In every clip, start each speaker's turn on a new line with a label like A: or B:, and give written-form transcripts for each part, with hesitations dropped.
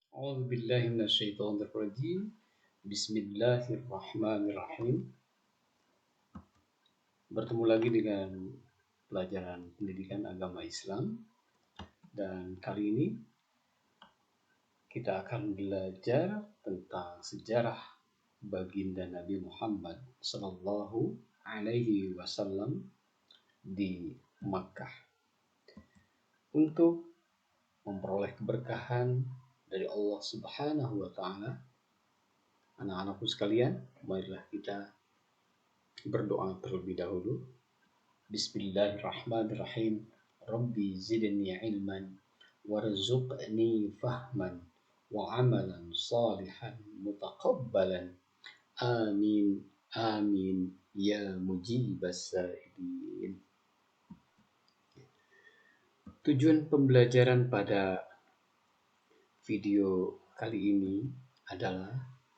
A: A'udzu billahi minasyaitonir rajim. Bismillahirrahmanirrahim. Bertemu lagi dengan pelajaran pendidikan agama Islam, dan kali ini kita akan belajar tentang sejarah baginda Nabi Muhammad Sallallahu Alaihi Wasallam di Makkah. Untuk memperoleh keberkahan dari Allah Subhanahu wa Ta'ala, anak-anakku sekalian, marilah kita berdoa terlebih dahulu. Bismillahirrahmanirrahim. Rabbi zidni ilman warzuqni fahman wa amalan salihan mutaqabbalan. Amin. Amin. Ya mujibas sa'ilin. Tujuan pembelajaran pada video kali ini adalah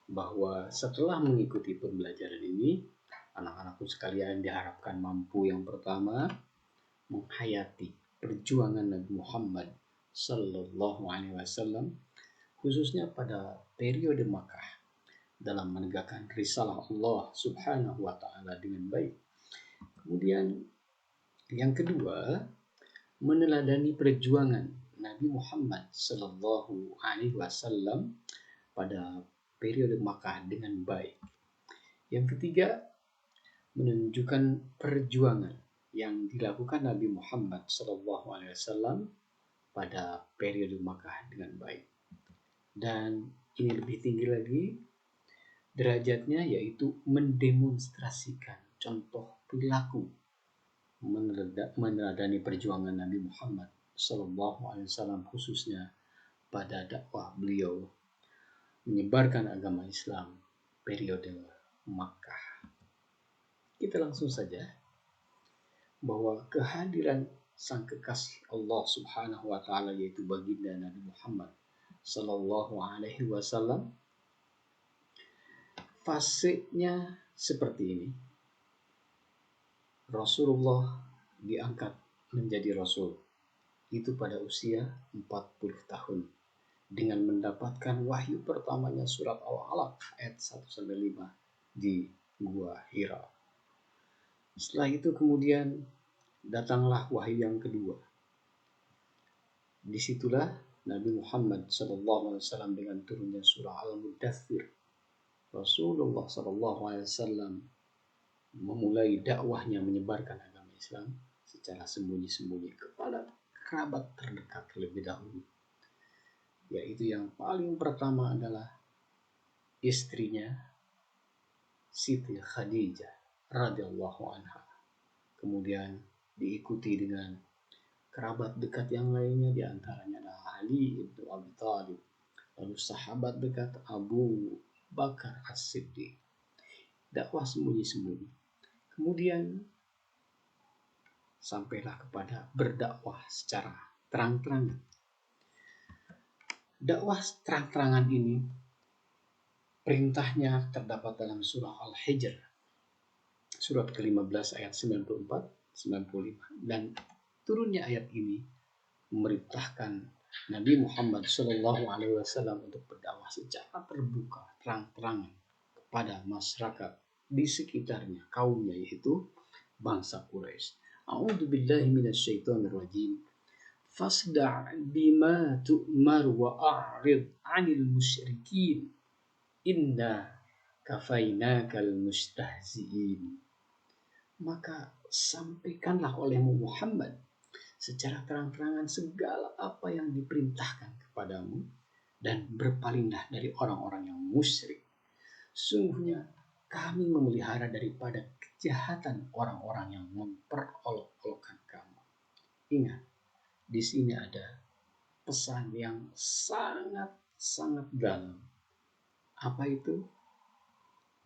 A: bahwa setelah mengikuti pembelajaran ini, anak-anakku sekalian diharapkan mampu yang pertama menghayati perjuangan Nabi Muhammad Sallallahu Alaihi Wasallam, khususnya pada periode Makkah, dalam menegakkan risalah Allah Subhanahu Wa Taala dengan baik. Kemudian yang kedua, meneladani perjuangan Nabi Muhammad Sallallahu Alaihi Wasallam pada periode Makkah dengan baik. Yang ketiga, menunjukkan perjuangan yang dilakukan Nabi Muhammad Sallallahu Alaihi Wasallam pada periode Makkah dengan baik. Dan ini lebih tinggi lagi derajatnya, yaitu mendemonstrasikan contoh perilaku meneladani perjuangan Nabi Muhammad Sallallahu Alaihi Wasallam, khususnya pada dakwah beliau menyebarkan agama Islam periode Makkah. Kita langsung saja bahwa kehadiran sang kekasih Allah Subhanahu wa Ta'ala, yaitu baginda Nabi Muhammad Sallallahu Alaihi Wasallam, fasenya seperti ini. Rasulullah diangkat menjadi Rasul itu pada usia 40 tahun dengan mendapatkan wahyu pertamanya surat Al-Alaq ayat 1-5 di Gua Hira. Setelah itu kemudian datanglah wahyu yang kedua. Disitulah Nabi Muhammad SAW dengan turunnya surah Al-Mudaththir, Rasulullah SAW memulai dakwahnya menyebarkan agama Islam secara sembunyi-sembunyi kepada kerabat terdekat terlebih dahulu, yaitu yang paling pertama adalah istrinya Siti Khadijah radhiyallahu anha. Kemudian diikuti dengan kerabat dekat yang lainnya, diantaranya adalah Ali bin Abi Thalib, lalu sahabat dekat Abu Bakar As-Siddiq. Dakwah sembunyi-sembunyi. Kemudian sampailah kepada berdakwah secara terang-terangan. Dakwah terang-terangan ini perintahnya terdapat dalam surah Al-Hijr, surat ke-15 ayat 94-95, dan turunnya ayat ini memerintahkan Nabi Muhammad SAW untuk berdakwah secara terbuka, terang-terangan kepada masyarakat di sekitarnya, kaumnya, yaitu bangsa Quraisy. A'udzu billahi minasyaitonir rajim. Fasda' bima tu'mar wa a'rid 'anil musyrikin. Inna kafainakal mustahzi'in. Maka sampaikanlah olehmu Muhammad secara terang-terangan segala apa yang diperintahkan kepadamu, dan berpalinglah dari orang-orang yang musyrik. Sungguhnya kami memelihara daripada kejahatan orang-orang yang memperolok-olokkan kamu. Ingat, di sini ada pesan yang sangat-sangat dalam. Apa itu?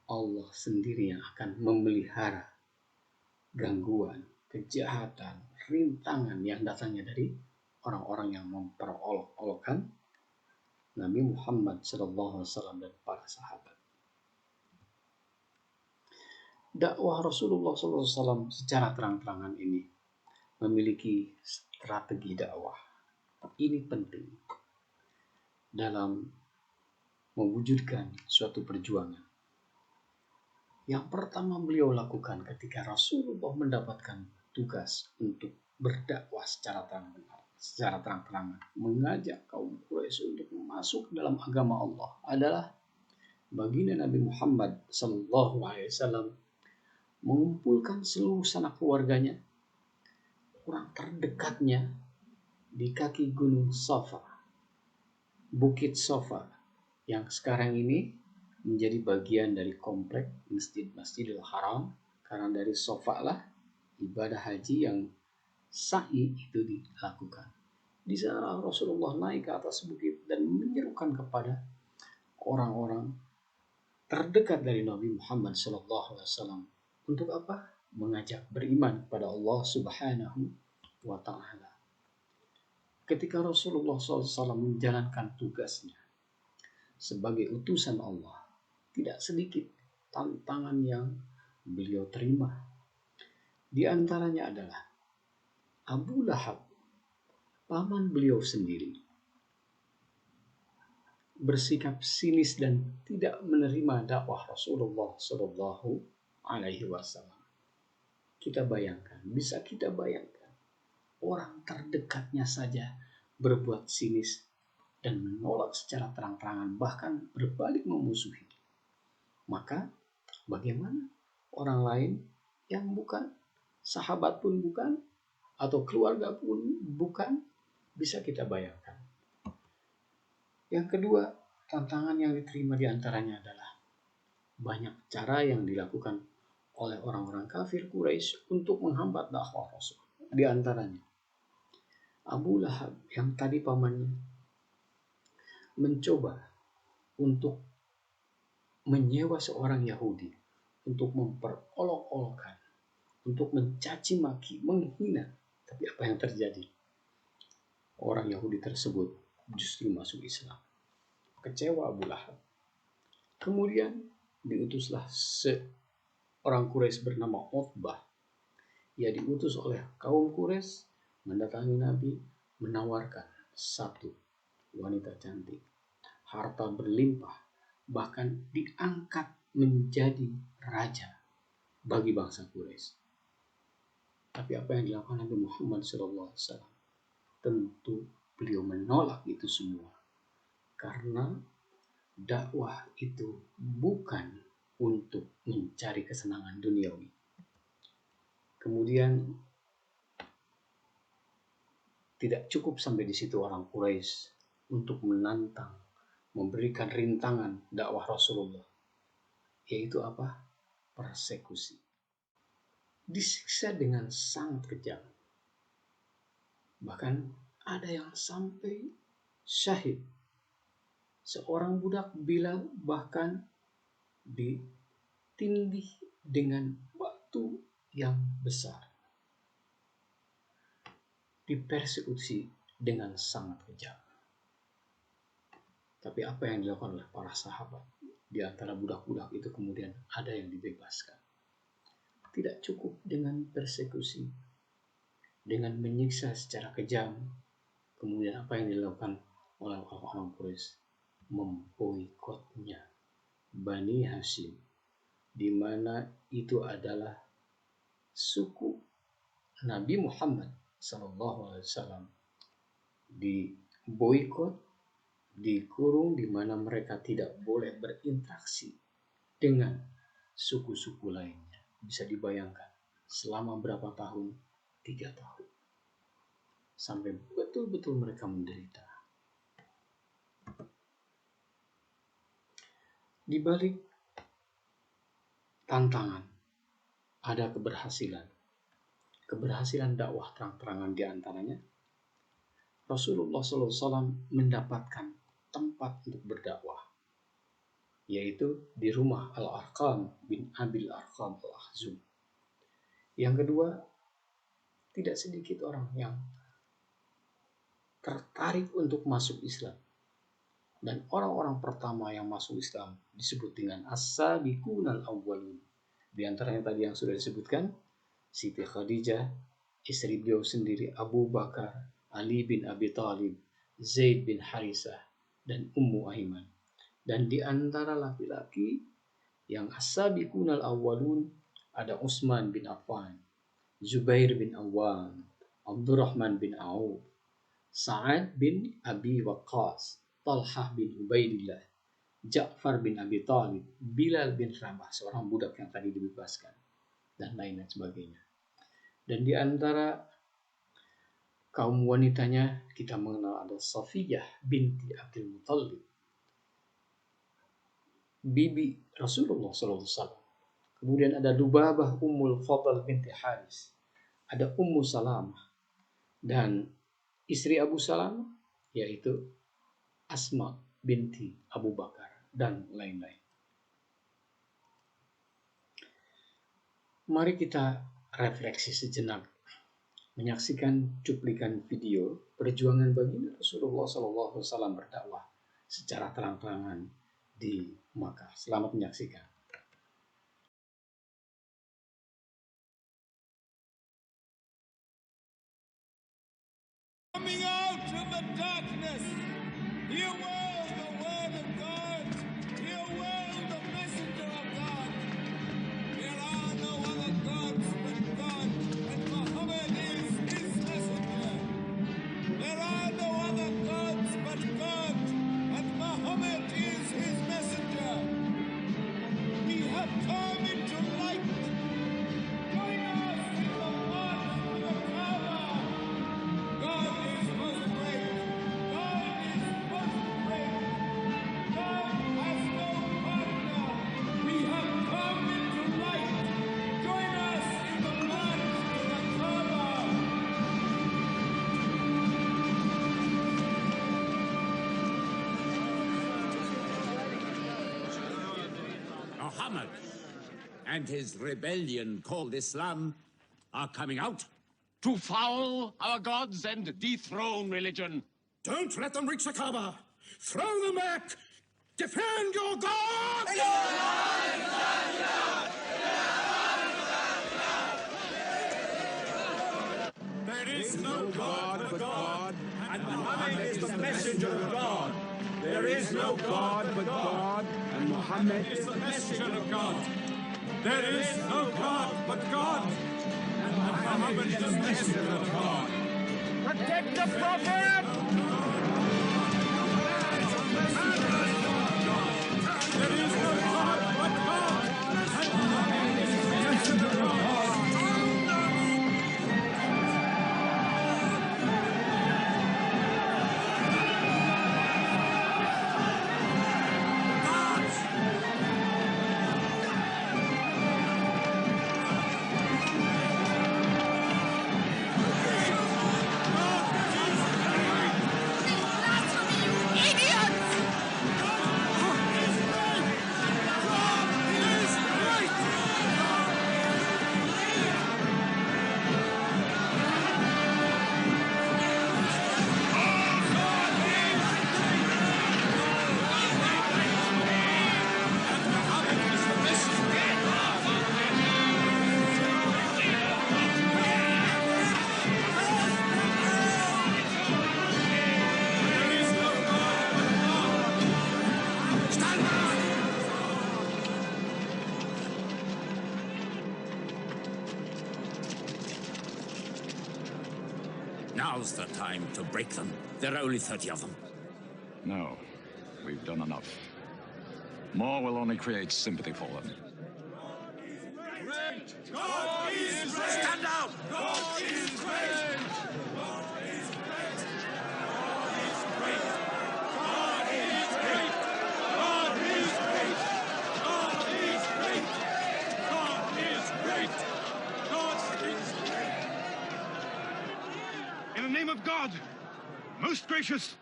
A: Allah sendiri yang akan memelihara gangguan, kejahatan, rintangan yang datangnya dari orang-orang yang memperolok-olokkan Nabi Muhammad SAW dan para sahabat. Dakwah Rasulullah SAW secara terang-terangan ini memiliki strategi dakwah. Ini penting. dalam mewujudkan suatu perjuangan. Yang pertama beliau lakukan ketika Rasulullah mendapatkan tugas untuk berdakwah secara terang-terangan, mengajak kaum Quraisy untuk masuk dalam agama Allah adalah baginda Nabi Muhammad SAW mengumpulkan seluruh sanak keluarganya, orang terdekatnya di kaki Gunung Safa, Bukit Safa, yang sekarang ini menjadi bagian dari komplek Masjidil Haram, karena dari Safa lah ibadah haji yang sa'i itu dilakukan. Di sana Rasulullah naik ke atas bukit dan menyerukan kepada orang-orang terdekat dari Nabi Muhammad SAW untuk apa? Mengajak beriman kepada Allah Subhanahu wa Ta'ala. Ketika Rasulullah SAW menjalankan tugasnya sebagai utusan Allah, tidak sedikit tantangan yang beliau terima. Di antaranya adalah Abu Lahab, paman beliau sendiri, bersikap sinis dan tidak menerima dakwah Rasulullah SAW. Kita bayangkan orang terdekatnya saja berbuat sinis dan menolak secara terang-terangan, bahkan berbalik memusuhi. Maka bagaimana orang lain yang bukan sahabat pun bukan, atau keluarga pun bukan, bisa kita bayangkan. Yang kedua, tantangan yang diterima diantaranya adalah banyak cara yang dilakukan oleh orang-orang kafir Quraisy untuk menghambat dakwah Rasul. Di antaranya Abu Lahab yang tadi pamannya mencoba untuk menyewa seorang Yahudi untuk memperolok-olokkan, untuk mencaci maki, menghina. Tapi apa yang terjadi? Orang Yahudi tersebut justru masuk Islam. Kecewa Abu Lahab. Kemudian diutuslah seorang Quraisy bernama Utbah. Ia diutus oleh kaum Quraisy mendatangi Nabi, menawarkan satu wanita cantik, harta berlimpah, bahkan diangkat menjadi raja bagi bangsa Quraisy. Tapi apa yang dilakukan Nabi Muhammad SAW? Tentu beliau menolak itu semua, karena dakwah itu bukan untuk mencari kesenangan duniawi. Kemudian tidak cukup sampai di situ orang Quraisy untuk menantang, memberikan rintangan dakwah Rasulullah, yaitu apa? Persekusi. Disiksa dengan sangat kejam. Bahkan ada yang sampai syahid. Seorang budak bilang bahkan ditindih dengan batu yang besar. Dipersekusi dengan sangat kejam. Tapi apa yang dilakukan oleh para sahabat? Di antara budak-budak itu kemudian ada yang dibebaskan. Tidak cukup dengan persekusi, dengan menyiksa secara kejam. Kemudian apa yang dilakukan oleh orang-orang Quraisy? Memboikotnya Bani Hashim, di mana itu adalah suku Nabi Muhammad SAW, diboikot, dikurung, di mana mereka tidak boleh berinteraksi dengan suku-suku lainnya. Bisa dibayangkan selama berapa tahun? 3 tahun. Sampai betul-betul mereka menderita. Di balik tantangan ada keberhasilan. Keberhasilan dakwah terang-terangan di antaranya Rasulullah SAW mendapatkan tempat untuk berdakwah, yaitu di rumah Al-Arqam bin Abil Arqam Al-Ahzum. Yang kedua, tidak sedikit orang yang tertarik untuk masuk Islam. Dan orang-orang pertama yang masuk Islam disebut dengan As-Sabiqun Al-Awwalun. Di antaranya tadi yang sudah disebutkan, Siti Khadijah, istri beliau sendiri, Abu Bakar, Ali bin Abi Thalib, Zaid bin Harisah, dan Ummu Aiman. Dan di antara laki-laki yang as-sabiqunal awwalun ada Utsman bin Affan, Zubair bin Awwam, Abdurrahman bin Auf, Sa'ad bin Abi Waqqas, Talhah bin Ubaidillah, Ja'far bin Abi Thalib, Bilal bin Rabah, seorang budak yang tadi dibebaskan, dan lain sebagainya. Dan di antara kaum wanitanya kita mengenal ada Safiyah binti Abdul Muthalib, bibi Rasulullah SAW. Kemudian ada Lubabah Ummul Fadl binti Haris, ada Ummu Salamah, dan istri Abu Salamah yaitu Asma binti Abu Bakar, dan lain-lain. Mari kita refleksi sejenak, menyaksikan cuplikan video perjuangan baginda Rasulullah SAW berdakwah secara terang-terangan di Makkah. Selamat menyaksikan.
B: Coming out of the darkness, hear well the word of God, hear well the messenger of God. There are no other gods but God, and Muhammad is his messenger. There are no other gods but God, and Muhammad is his messenger. We have come into light. Join us in the march to the Kaaba. God is most great. God is most great. God has no partner. We have come into light. Join us in the march to the Kaaba.
C: Muhammad and his rebellion called Islam are coming out
D: to foul our gods and dethrone religion.
C: Don't let them reach the Kaaba. Throw them back. Defend your God.
B: There is no God but God, and Muhammad is the messenger of God. There is no God but God, and Muhammad is the messenger of God. There is no God but God, and Muhammad is the messenger of God. Protect the Prophet! There is no God but God, and Muhammad is the messenger of God.
C: Now's the time to break them. There are only 30 of them.
E: No, we've done enough. More will only create sympathy for them.
B: God is great!
C: Stand down!
B: God is great! God is great! God is great! God is great! God is great! God is great! God is great! God is great!
D: In the name of God, most gracious,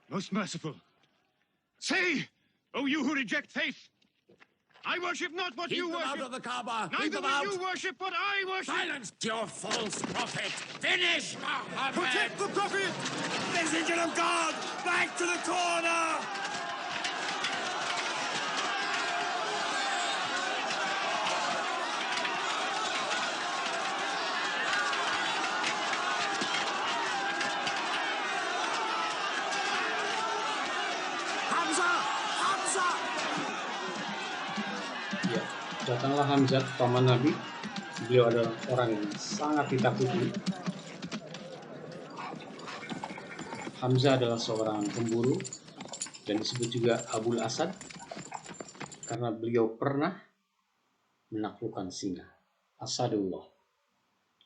D: most merciful, say, O you who reject faith, I worship not what
C: Keep
D: you
C: them
D: worship.
C: out of the Kaaba. Keep
D: Neither
C: them
D: will
C: out.
D: you worship what I worship.
C: Silence your false prophet. Finish Muhammad.
D: Protect the Prophet.
C: Messenger of God. Back to the corner.
A: Ya, datanglah Hamzah, paman Nabi. Beliau adalah orang yang sangat ditakuti. Hamzah adalah seorang pemburu dan disebut juga Abul Asad karena beliau pernah menaklukkan singa, Asadullah.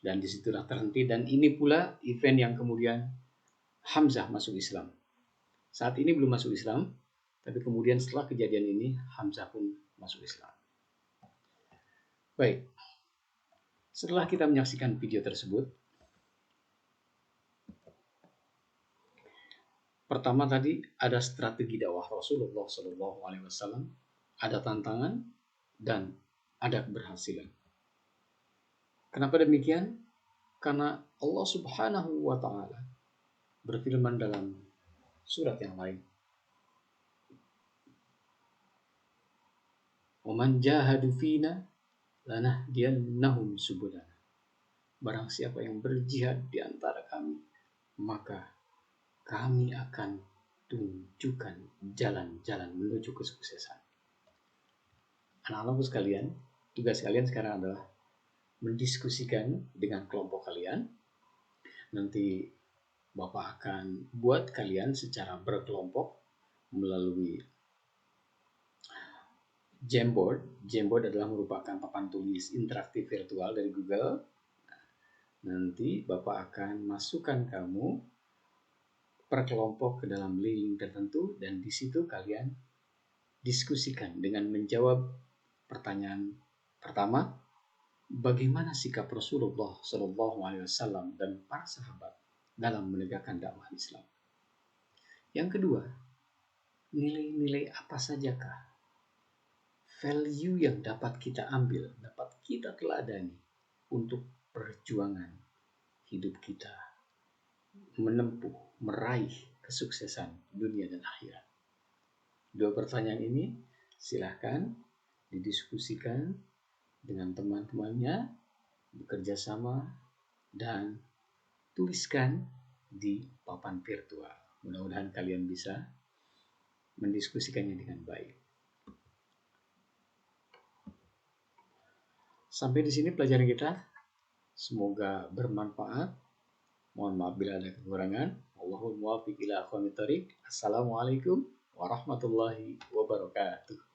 A: Dan disitulah terhenti, dan ini pula event yang kemudian Hamzah masuk Islam. Saat ini belum masuk Islam, tapi kemudian setelah kejadian ini Hamzah pun masuk Islam. Baik, setelah kita menyaksikan video tersebut, pertama tadi ada strategi dakwah Rasulullah SAW, ada tantangan dan ada keberhasilan. Kenapa demikian? Karena Allah Subhanahu wa Ta'ala berfirman dalam surat yang lain, "Waman jahadu fina lanahdiyannahum subulana." Barang siapa yang berjihad di antara kami, maka kami akan tunjukkan jalan-jalan menuju kesuksesan. Anak-anakku sekalian, tugas kalian sekarang adalah mendiskusikan dengan kelompok kalian. Nanti Bapak akan buat kalian secara berkelompok melalui Jamboard. Jamboard adalah merupakan papan tulis interaktif virtual dari Google. Nanti Bapak akan masukkan kamu per kelompok ke dalam link tertentu, dan di situ kalian diskusikan dengan menjawab pertanyaan pertama, bagaimana sikap Rasulullah SAW dan para sahabat dalam menegakkan dakwah Islam. Yang kedua, nilai-nilai apa sajakah value yang dapat kita ambil, dapat kita teladani untuk perjuangan hidup kita menempuh, meraih kesuksesan dunia dan akhirat. Dua pertanyaan ini silahkan didiskusikan dengan teman-temannya, bekerja sama, dan tuliskan di papan virtual. Mudah-mudahan kalian bisa mendiskusikannya dengan baik. Sampai di sini pelajaran kita. Semoga bermanfaat. Mohon maaf bila ada kekurangan. Wallahul muwaffiq ila aqwamit thoriq. Assalamualaikum warahmatullahi wabarakatuh.